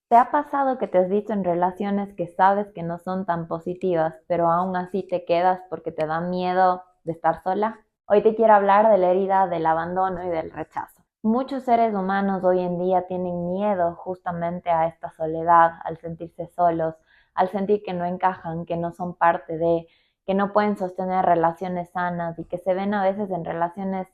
¿Te ha pasado que te has visto en relaciones que sabes que no son tan positivas, pero aún así te quedas porque te da miedo de estar sola? Hoy te quiero hablar de la herida del abandono y del rechazo. Muchos seres humanos hoy en día tienen miedo justamente a esta soledad, al sentirse solos, al sentir que no encajan, que no son parte de, que no pueden sostener relaciones sanas y que se ven a veces en relaciones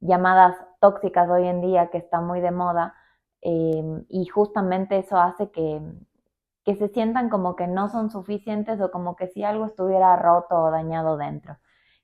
llamadas tóxicas hoy en día, que está muy de moda, y justamente eso hace que se sientan como que no son suficientes o como que si algo estuviera roto o dañado dentro.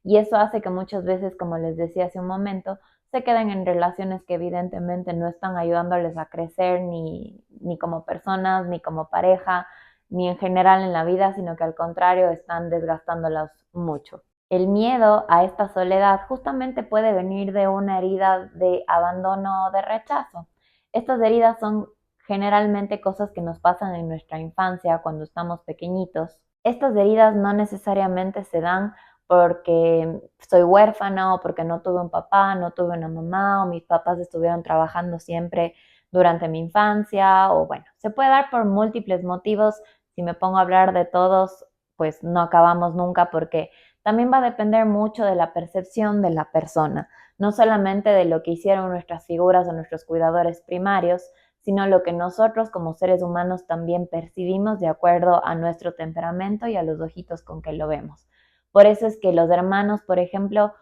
Y eso hace que muchas veces, como les decía hace un momento, se queden en relaciones que evidentemente no están ayudándoles a crecer ni como personas, ni como pareja, ni en general en la vida, sino que al contrario están desgastándolas mucho. El miedo a esta soledad justamente puede venir de una herida de abandono o de rechazo. Estas heridas son generalmente cosas que nos pasan en nuestra infancia cuando estamos pequeñitos. Estas heridas no necesariamente se dan porque soy huérfana o porque no tuve un papá, no tuve una mamá o mis papás estuvieron trabajando siempre durante mi infancia o bueno, se puede dar por múltiples motivos. Si me pongo a hablar de todos, pues no acabamos nunca porque también va a depender mucho de la percepción de la persona, no solamente de lo que hicieron nuestras figuras o nuestros cuidadores primarios, sino lo que nosotros como seres humanos también percibimos de acuerdo a nuestro temperamento y a los ojitos con que lo vemos. Por eso es que los hermanos, por ejemplo,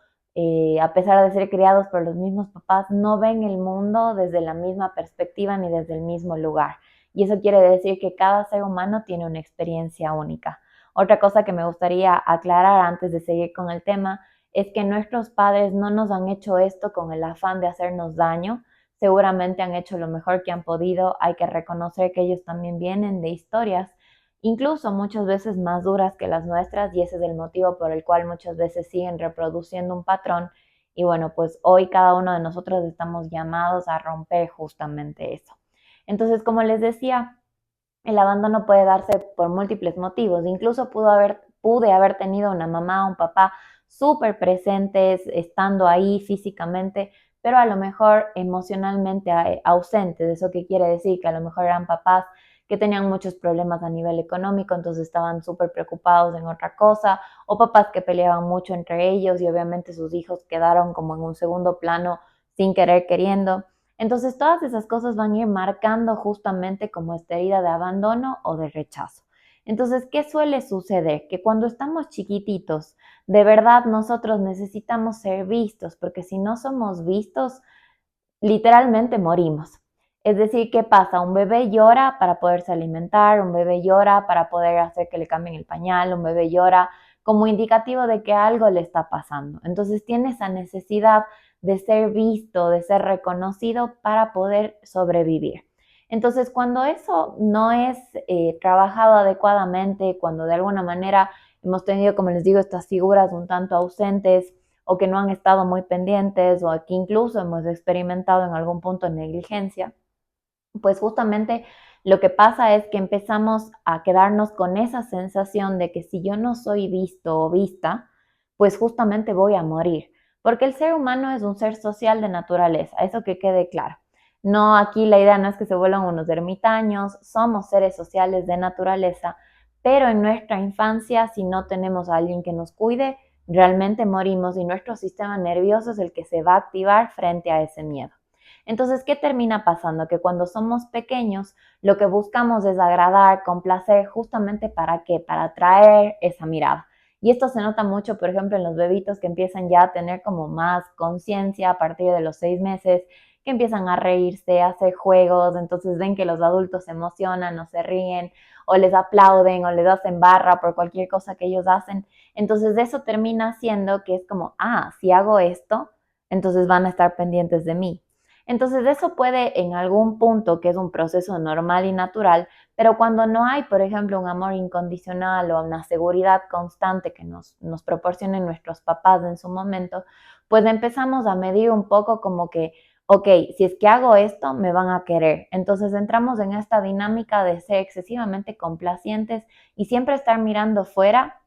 a pesar de ser criados por los mismos papás, no ven el mundo desde la misma perspectiva ni desde el mismo lugar. Y eso quiere decir que cada ser humano tiene una experiencia única. Otra cosa que me gustaría aclarar antes de seguir con el tema es que nuestros padres no nos han hecho esto con el afán de hacernos daño, seguramente han hecho lo mejor que han podido, hay que reconocer que ellos también vienen de historias, incluso muchas veces más duras que las nuestras, y ese es el motivo por el cual muchas veces siguen reproduciendo un patrón, y bueno, pues hoy cada uno de nosotros estamos llamados a romper justamente eso. Entonces, como les decía, el abandono puede darse por múltiples motivos. Incluso pude haber tenido una mamá o un papá súper presentes, estando ahí físicamente, pero a lo mejor emocionalmente ausentes. ¿Eso qué quiere decir? Que a lo mejor eran papás que tenían muchos problemas a nivel económico, entonces estaban súper preocupados en otra cosa, o papás que peleaban mucho entre ellos y obviamente sus hijos quedaron como en un segundo plano sin querer queriendo. Entonces todas esas cosas van a ir marcando justamente como esta herida de abandono o de rechazo. Entonces, ¿qué suele suceder? Que cuando estamos chiquititos, de verdad nosotros necesitamos ser vistos, porque si no somos vistos, literalmente morimos. Es decir, ¿qué pasa? Un bebé llora para poderse alimentar, un bebé llora para poder hacer que le cambien el pañal, un bebé llora como indicativo de que algo le está pasando. Entonces tiene esa necesidad de ser visto, de ser reconocido para poder sobrevivir. Entonces, cuando eso no es trabajado adecuadamente, cuando de alguna manera hemos tenido, como les digo, estas figuras un tanto ausentes, o que no han estado muy pendientes o que incluso hemos experimentado en algún punto negligencia, pues justamente lo que pasa es que empezamos a quedarnos con esa sensación de que si yo no soy visto o vista, pues justamente voy a morir. Porque el ser humano es un ser social de naturaleza, eso que quede claro. No, aquí la idea no es que se vuelvan unos ermitaños, somos seres sociales de naturaleza, pero en nuestra infancia, si no tenemos a alguien que nos cuide, realmente morimos y nuestro sistema nervioso es el que se va a activar frente a ese miedo. Entonces, ¿qué termina pasando? Que cuando somos pequeños, lo que buscamos es agradar, complacer, justamente ¿para qué? Para atraer esa mirada. Y esto se nota mucho, por ejemplo, en los bebitos que empiezan ya a tener como más conciencia a partir de los 6 meses, que empiezan a reírse, a hacer juegos, entonces ven que los adultos se emocionan o se ríen, o les aplauden, o les hacen barra por cualquier cosa que ellos hacen. Entonces eso termina siendo que es como, si hago esto, entonces van a estar pendientes de mí. Entonces eso puede en algún punto, que es un proceso normal y natural, pero cuando no hay, por ejemplo, un amor incondicional o una seguridad constante que nos proporcionen nuestros papás en su momento, pues empezamos a medir un poco como que, ok, si es que hago esto, me van a querer. Entonces entramos en esta dinámica de ser excesivamente complacientes y siempre estar mirando fuera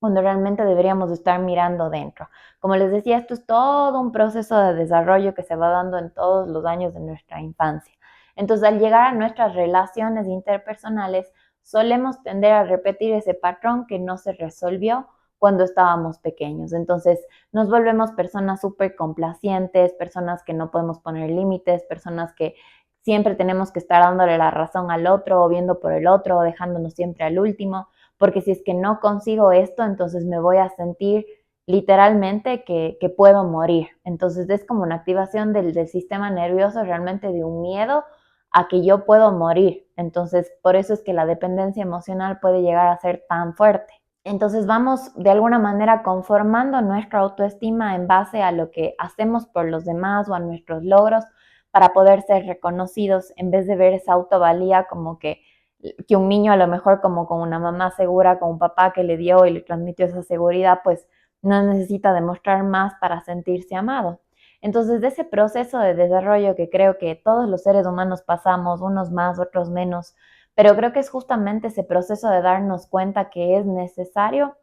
cuando realmente deberíamos estar mirando dentro. Como les decía, esto es todo un proceso de desarrollo que se va dando en todos los años de nuestra infancia. Entonces, al llegar a nuestras relaciones interpersonales, solemos tender a repetir ese patrón que no se resolvió cuando estábamos pequeños. Entonces, nos volvemos personas súper complacientes, personas que no podemos poner límites, personas que siempre tenemos que estar dándole la razón al otro o viendo por el otro o dejándonos siempre al último, porque si es que no consigo esto, entonces me voy a sentir literalmente que puedo morir. Entonces es como una activación del sistema nervioso, realmente de un miedo a que yo puedo morir. Entonces por eso es que la dependencia emocional puede llegar a ser tan fuerte. Entonces vamos de alguna manera conformando nuestra autoestima en base a lo que hacemos por los demás o a nuestros logros para poder ser reconocidos, en vez de ver esa autovalía como que un niño a lo mejor como con una mamá segura, con un papá que le dio y le transmitió esa seguridad, pues no necesita demostrar más para sentirse amado. Entonces, de ese proceso de desarrollo que creo que todos los seres humanos pasamos, unos más, otros menos, pero creo que es justamente ese proceso de darnos cuenta que es necesario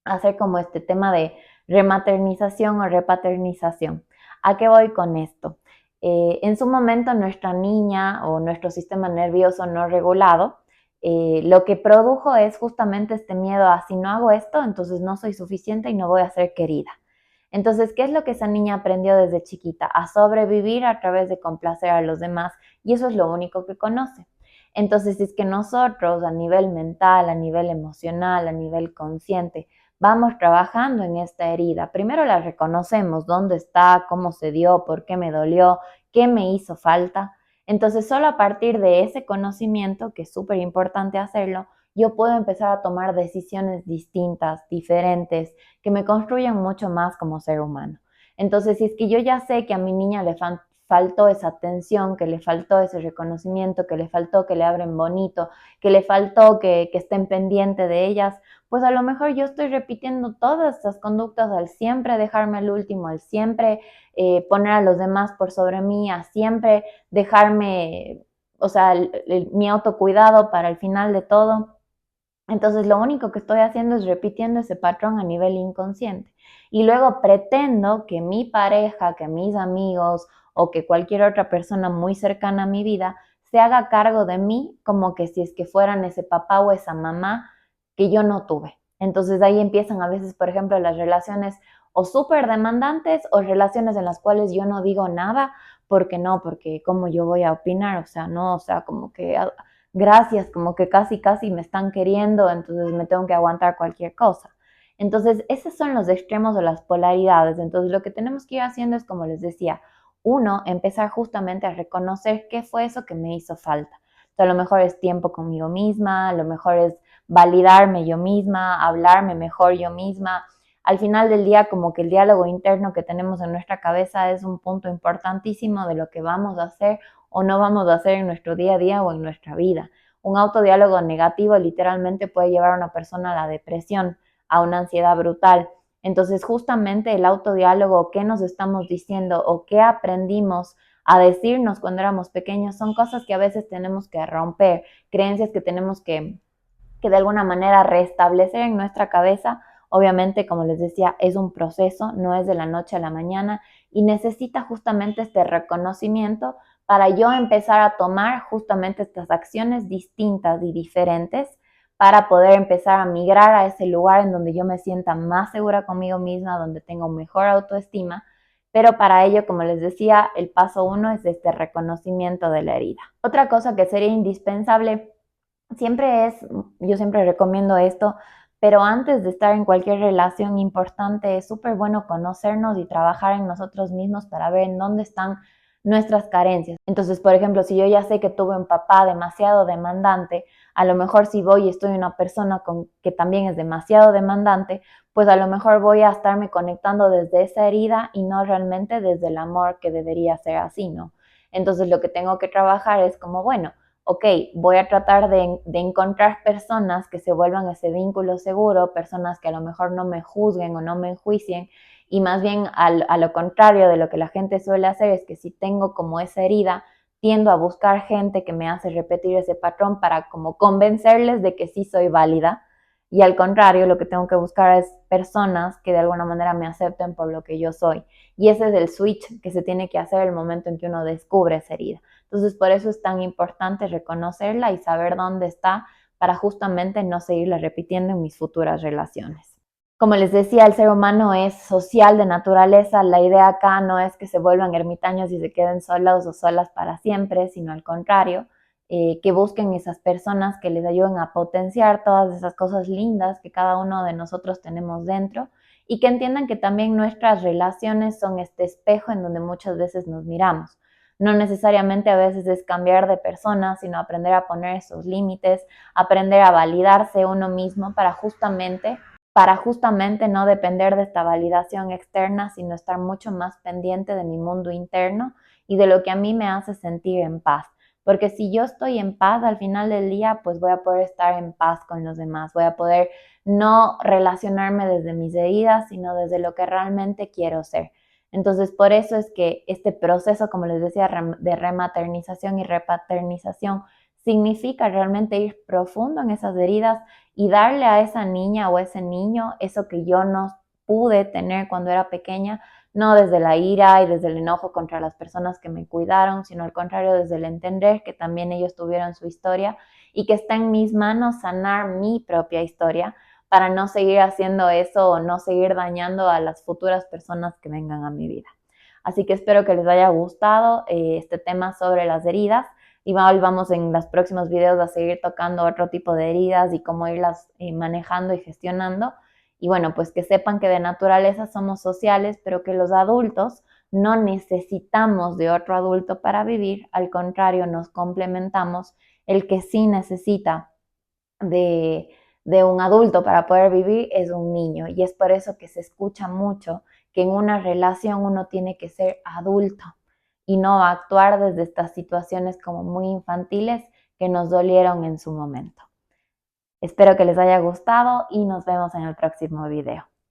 hacer como este tema de rematernización o repaternización. ¿A qué voy con esto? En su momento nuestra niña o nuestro sistema nervioso no regulado, lo que produjo es justamente este miedo a si no hago esto, entonces no soy suficiente y no voy a ser querida. Entonces, ¿qué es lo que esa niña aprendió desde chiquita? A sobrevivir a través de complacer a los demás y eso es lo único que conoce. Entonces, si es que nosotros a nivel mental, a nivel emocional, a nivel consciente, vamos trabajando en esta herida, primero la reconocemos, dónde está, cómo se dio, por qué me dolió, qué me hizo falta. Entonces, solo a partir de ese conocimiento, que es súper importante hacerlo, yo puedo empezar a tomar decisiones distintas, diferentes, que me construyan mucho más como ser humano. Entonces, si es que yo ya sé que a mi niña le faltó esa atención, que le faltó ese reconocimiento, que le faltó que le abren bonito, que le faltó que estén pendientes de ellas, pues a lo mejor yo estoy repitiendo todas estas conductas al siempre dejarme al último, al siempre poner a los demás por sobre mí, a siempre dejarme, o sea, mi autocuidado para el final de todo. Entonces lo único que estoy haciendo es repitiendo ese patrón a nivel inconsciente. Y luego pretendo que mi pareja, que mis amigos o que cualquier otra persona muy cercana a mi vida se haga cargo de mí como que si es que fueran ese papá o esa mamá que yo no tuve. Entonces ahí empiezan a veces, por ejemplo, las relaciones o súper demandantes o relaciones en las cuales yo no digo nada porque no, porque cómo yo voy a opinar, o sea, no, o sea, como que gracias, como que casi me están queriendo, entonces me tengo que aguantar cualquier cosa. Entonces, esos son los extremos o las polaridades. Entonces, lo que tenemos que ir haciendo es, como les decía, uno, empezar justamente a reconocer qué fue eso que me hizo falta. O sea, a lo mejor es tiempo conmigo misma, a lo mejor es validarme yo misma, hablarme mejor yo misma. Al final del día, como que el diálogo interno que tenemos en nuestra cabeza es un punto importantísimo de lo que vamos a hacer o no vamos a hacer en nuestro día a día o en nuestra vida. Un autodiálogo negativo literalmente puede llevar a una persona a la depresión, a una ansiedad brutal. Entonces, justamente el autodiálogo, qué nos estamos diciendo o qué aprendimos a decirnos cuando éramos pequeños, son cosas que a veces tenemos que romper, creencias que tenemos que de alguna manera restablecer en nuestra cabeza. Obviamente, como les decía, es un proceso, no es de la noche a la mañana y necesita justamente este reconocimiento para yo empezar a tomar justamente estas acciones distintas y diferentes para poder empezar a migrar a ese lugar en donde yo me sienta más segura conmigo misma, donde tengo mejor autoestima. Pero para ello, como les decía, el paso uno es este reconocimiento de la herida. Otra cosa que sería indispensable siempre es, yo siempre recomiendo esto, pero antes de estar en cualquier relación importante es súper bueno conocernos y trabajar en nosotros mismos para ver en dónde están nuestras carencias. Entonces, por ejemplo, si yo ya sé que tuve un papá demasiado demandante, a lo mejor si voy y estoy una persona que también es demasiado demandante, pues a lo mejor voy a estarme conectando desde esa herida y no realmente desde el amor que debería ser así, ¿no? Entonces lo que tengo que trabajar es como, bueno, ok, voy a tratar de encontrar personas que se vuelvan ese vínculo seguro, personas que a lo mejor no me juzguen o no me enjuicien, y más bien a lo contrario de lo que la gente suele hacer es que si tengo como esa herida, tiendo a buscar gente que me hace repetir ese patrón para como convencerles de que sí soy válida, y al contrario, lo que tengo que buscar es personas que de alguna manera me acepten por lo que yo soy. Y ese es el switch que se tiene que hacer el momento en que uno descubre esa herida. Entonces, por eso es tan importante reconocerla y saber dónde está para justamente no seguirla repitiendo en mis futuras relaciones. Como les decía, el ser humano es social de naturaleza. La idea acá no es que se vuelvan ermitaños y se queden solos o solas para siempre, sino al contrario, que busquen esas personas que les ayuden a potenciar todas esas cosas lindas que cada uno de nosotros tenemos dentro y que entiendan que también nuestras relaciones son este espejo en donde muchas veces nos miramos. No necesariamente a veces es cambiar de persona, sino aprender a poner esos límites, aprender a validarse uno mismo para justamente no depender de esta validación externa, sino estar mucho más pendiente de mi mundo interno y de lo que a mí me hace sentir en paz. Porque si yo estoy en paz al final del día, pues voy a poder estar en paz con los demás, voy a poder no relacionarme desde mis heridas, sino desde lo que realmente quiero ser. Entonces, por eso es que este proceso, como les decía, de rematernización y repaternización, significa realmente ir profundo en esas heridas y darle a esa niña o ese niño eso que yo no pude tener cuando era pequeña, no desde la ira y desde el enojo contra las personas que me cuidaron, sino al contrario, desde el entender que también ellos tuvieron su historia y que está en mis manos sanar mi propia historia para no seguir haciendo eso o no seguir dañando a las futuras personas que vengan a mi vida. Así que espero que les haya gustado este tema sobre las heridas. Y vamos en los próximos videos a seguir tocando otro tipo de heridas y cómo irlas manejando y gestionando. Y bueno, pues que sepan que de naturaleza somos sociales, pero que los adultos no necesitamos de otro adulto para vivir, al contrario, nos complementamos. El que sí necesita de, de un adulto para poder vivir es un niño y es por eso que se escucha mucho que en una relación uno tiene que ser adulto y no actuar desde estas situaciones como muy infantiles que nos dolieron en su momento. Espero que les haya gustado y nos vemos en el próximo video.